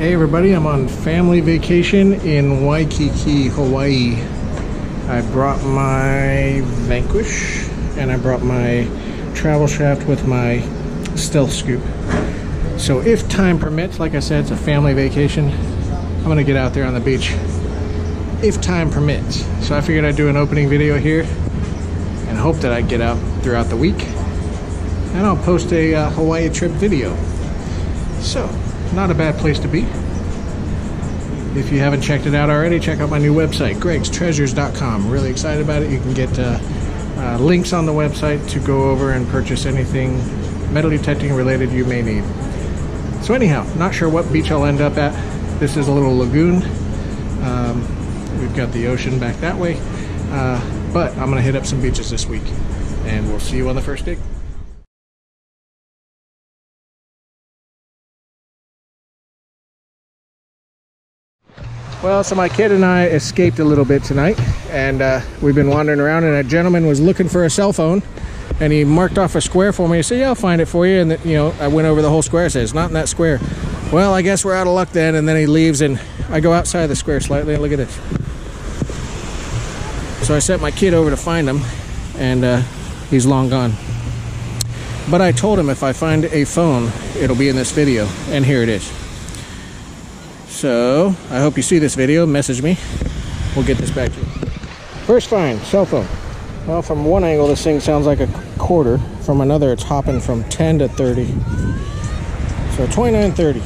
Hey everybody, I'm on family vacation in Waikiki, Hawaii. I brought my Vanquish and I brought my travel shaft with my stealth scoop. So if time permits, like I said, it's a family vacation. I'm gonna get out there on the beach if time permits. So I figured I'd do an opening video here and hope that I get out throughout the week. And I'll post a Hawaii trip video. So, not a bad place to be. If you haven't checked it out already, check out my new website, gregstreasures.com. Really excited about it. You can get links on the website to go over and purchase anything metal detecting related you may need. So anyhow, not sure what beach I'll end up at. This is a little lagoon. We've got the ocean back that way. But I'm going to hit up some beaches this week. And we'll see you on the first dig. Well, so my kid and I escaped a little bit tonight, and we've been wandering around, and a gentleman was looking for a cell phone, and he marked off a square for me. He said, yeah, I'll find it for you. And I went over the whole square. I said, it's not in that square. Well, I guess we're out of luck then. And then he leaves, and I go outside the square slightly, and look at this. So I sent my kid over to find him, and he's long gone. But I told him if I find a phone, it'll be in this video, and here it is. So, I hope you see this video, message me, we'll get this back to you. First find, cell phone. Well, from one angle this thing sounds like a quarter, from another it's hopping from 10 to 30. So 29.30.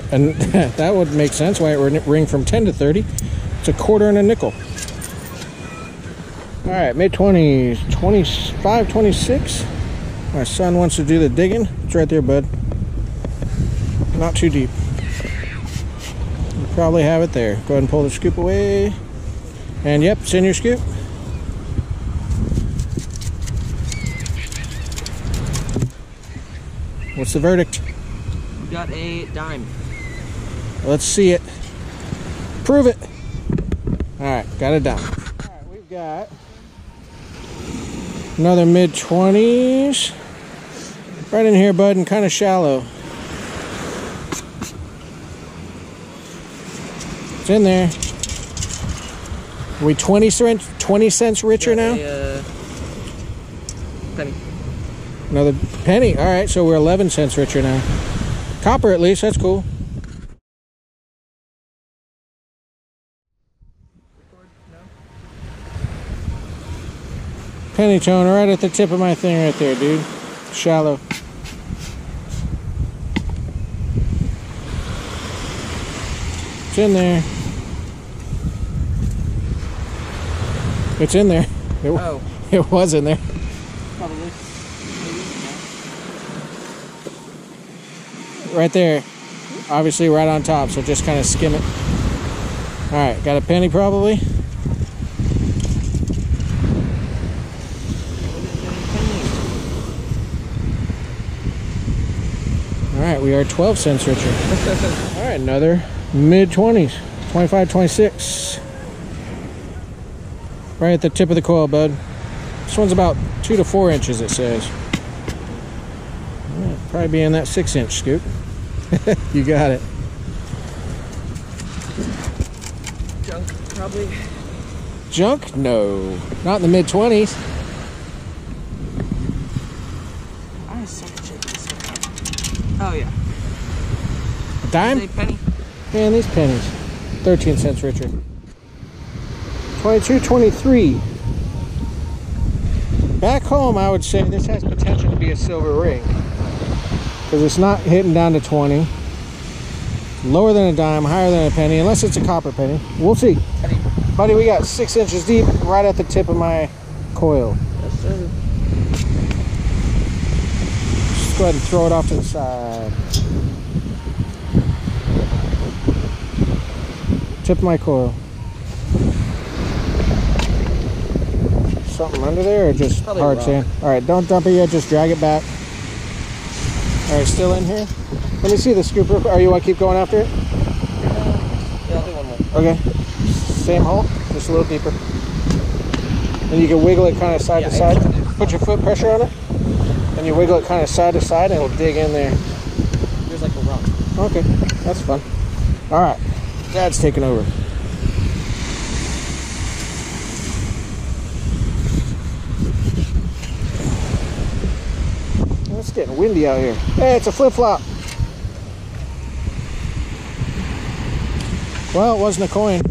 And that would make sense why it would ring from 10 to 30. It's a quarter and a nickel. All right, mid-20s, 25, 26. My son wants to do the digging. It's right there, bud. Not too deep. You probably have it there. Go ahead and pull the scoop away. And yep, it's in your scoop. What's the verdict? We got a dime. Let's see it. Prove it. All right, got it down. All right, we've got another mid-20s. Right in here, bud, and kind of shallow. It's in there. Are we 20 cents richer now? Penny. Another penny. All right, so we're 11 cents richer now. Copper at least, that's cool. Penny toner right at the tip of my thing right there, dude. Shallow. It's in there. It's in there. It was in there. Probably. Right there. Obviously right on top, so just kind of skim it. Alright, got a penny probably. Alright, we are 12 cents richer. Alright, another mid-20s. 25, 26. Right at the tip of the coil, bud. This one's about 2 to 4 inches, it says. Probably be in that 6-inch scoop. You got it. Junk, probably. Junk? No. Not in the mid-20s. I suck at shaking this stuff. Oh, yeah. A dime? Say penny. Man, these pennies. 13 cents richer. 22, 23. Back home, I would say this has potential to be a silver ring. Because it's not hitting down to 20. Lower than a dime, higher than a penny, unless it's a copper penny. We'll see. Penny. Buddy, we got 6 inches deep right at the tip of my coil. Yes, sir. Just go ahead and throw it off to the side. Tip of my coil. Something under there or just probably hard rock. sand? Alright, don't dump it yet, just drag it back. Alright, still in here? Let me see the scoop real quick. Or you want to keep going after it? Yeah, I'll do one more. Okay. Same hole, just a little deeper. And you can wiggle it kind of side to side. Put your foot pressure on it, and you wiggle it kind of side to side, and it'll dig in there. There's like a rock. Okay, that's fun. All right, Dad's taking over. It's getting windy out here. Hey, it's a flip-flop. Well, it wasn't a coin.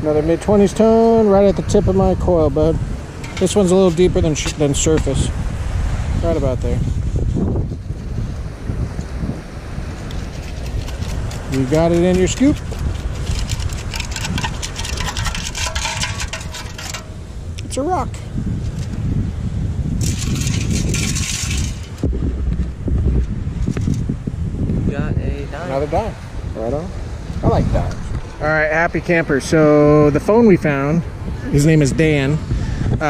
Another mid-20s tone right at the tip of my coil, bud. This one's a little deeper than surface. Right about there. You got it in your scoop. It's a rock. Got a dime. Another dime. Right on. I like dimes. All right, happy camper. So the phone we found, his name is Dan.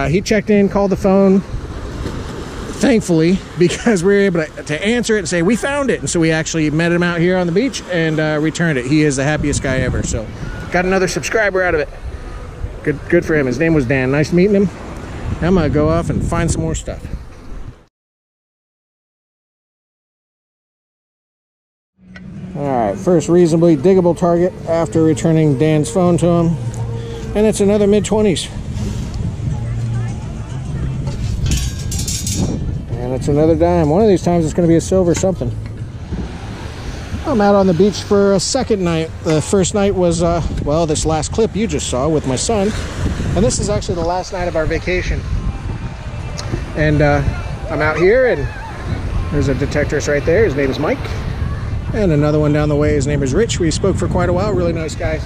He checked in, called the phone, thankfully, because we were able to answer it and say, we found it. And so we actually met him out here on the beach and returned it. He is the happiest guy ever. So got another subscriber out of it. Good for him. His name was Dan. Nice meeting him. I'm gonna go off and find some more stuff. Alright, first reasonably diggable target after returning Dan's phone to him. And it's another mid-20s. And it's another dime. One of these times it's going to be a silver something. I'm out on the beach for a second night. The first night was, well, this last clip you just saw with my son. And this is actually the last night of our vacation. And I'm out here, and there's a detectorist right there. His name is Mike. And another one down the way, his name is Rich. We spoke for quite a while, really nice guys.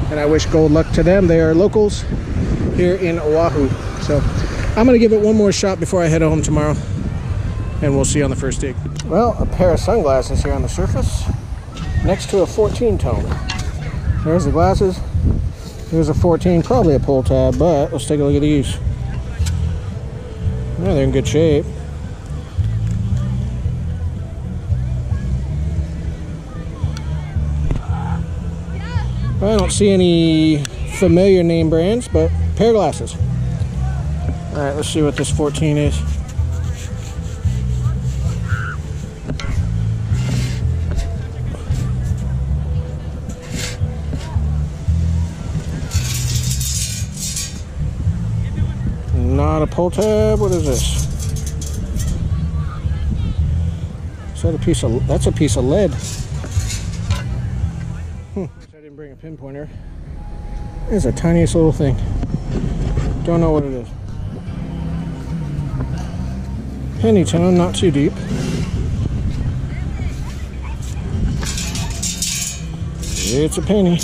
And I wish gold luck to them. They are locals here in Oahu. So I'm gonna give it one more shot before I head home tomorrow. And we'll see you on the first dig. Well, a pair of sunglasses here on the surface, next to a 14 tone. There's the glasses. Here's a 14, probably a pull tab, but let's take a look at these. Yeah, they're in good shape. I don't see any familiar name brands, but pair of glasses. All right, let's see what this 14 is. Not a pull tab. What is this? Is that a piece of? That's a piece of lead. I didn't bring a pinpointer. It's the tiniest little thing. Don't know what it is. Penny tone, not too deep. It's a penny.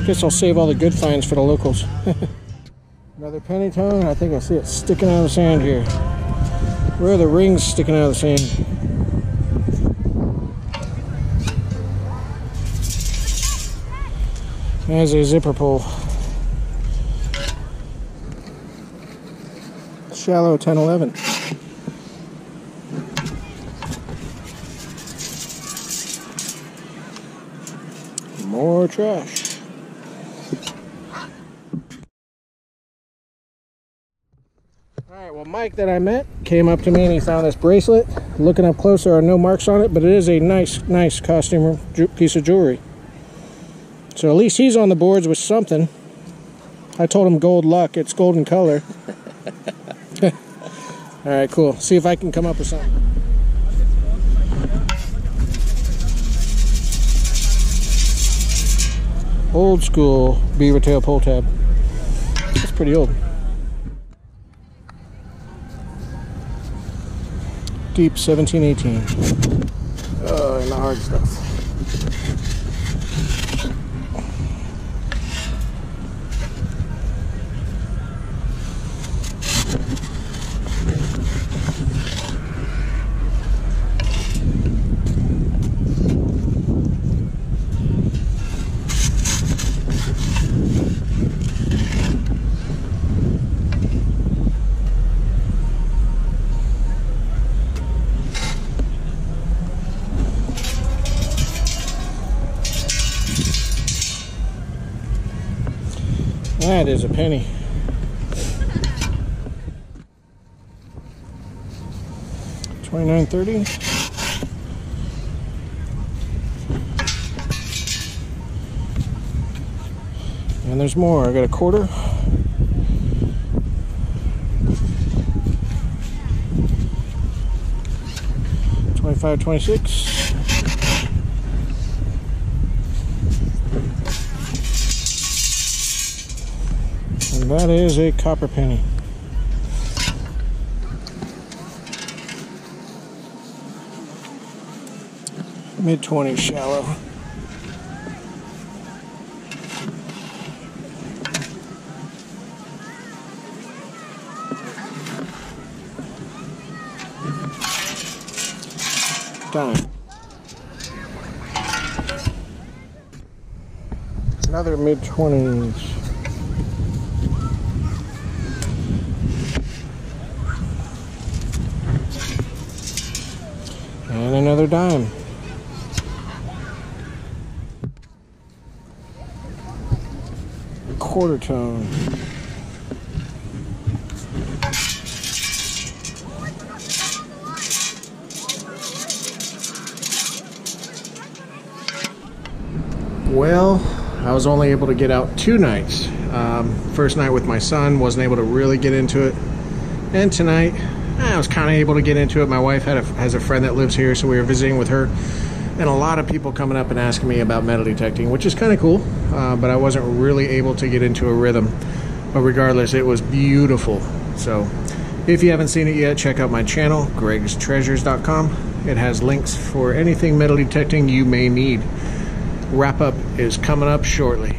Guess I'll save all the good finds for the locals. Another penny tone. I think I see it sticking out of the sand here. Where are the rings sticking out of the sand? There's a zipper pull. Shallow 10-11. More trash. Alright, well, Mike that I met came up to me and he found this bracelet. Looking up close, there are no marks on it, but it is a nice costume piece of jewelry. So at least he's on the boards with something. I told him gold luck. It's golden color. Alright, cool. See if I can come up with something. Old school beaver tail pull tab. That's pretty old. Deep 1718. Oh, and the hard stuff. That is a penny. $29.30. And there's more. I got a quarter. $25, $26. And that is a copper penny. Mid-20s shallow. Dime. Another mid-20s. And another dime. Quarter tone. Well, I was only able to get out 2 nights. First night with my son, wasn't able to really get into it. And tonight, I was kind of able to get into it. My wife has a friend that lives here, so we were visiting with her. And a lot of people coming up and asking me about metal detecting, which is kind of cool, but I wasn't really able to get into a rhythm. But regardless, it was beautiful. So if you haven't seen it yet, check out my channel, gregstreasures.com. It has links for anything metal detecting you may need. Wrap up is coming up shortly.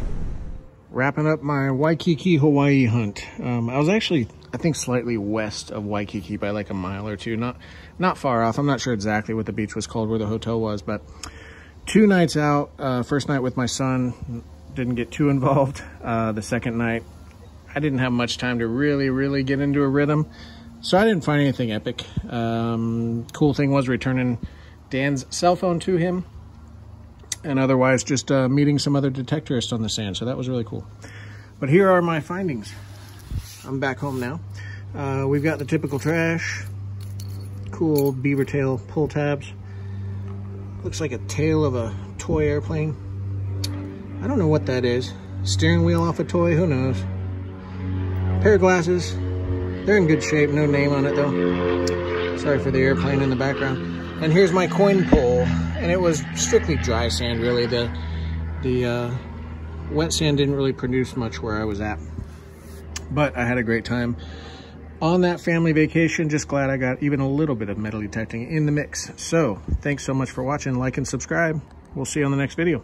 Wrapping up my Waikiki, Hawaii hunt. I was actually, I think, slightly west of Waikiki by like a mile or two. Not far off. I'm not sure exactly what the beach was called, where the hotel was, but 2 nights out. First night with my son, didn't get too involved. The second night, I didn't have much time to really get into a rhythm, so I didn't find anything epic. Cool thing was returning Dan's cell phone to him, and otherwise just meeting some other detectorists on the sand, so that was really cool. But here are my findings. I'm back home now. We've got the typical trash, cool beaver tail pull tabs. Looks like a tail of a toy airplane. I don't know what that is. Steering wheel off a toy, who knows? Pair of glasses. They're in good shape, no name on it though. Sorry for the airplane in the background. And here's my coin pull, and it was strictly dry sand really. The wet sand didn't really produce much where I was at. But I had a great time on that family vacation. Just glad I got even a little bit of metal detecting in the mix. So thanks so much for watching. Like and subscribe. We'll see you on the next video.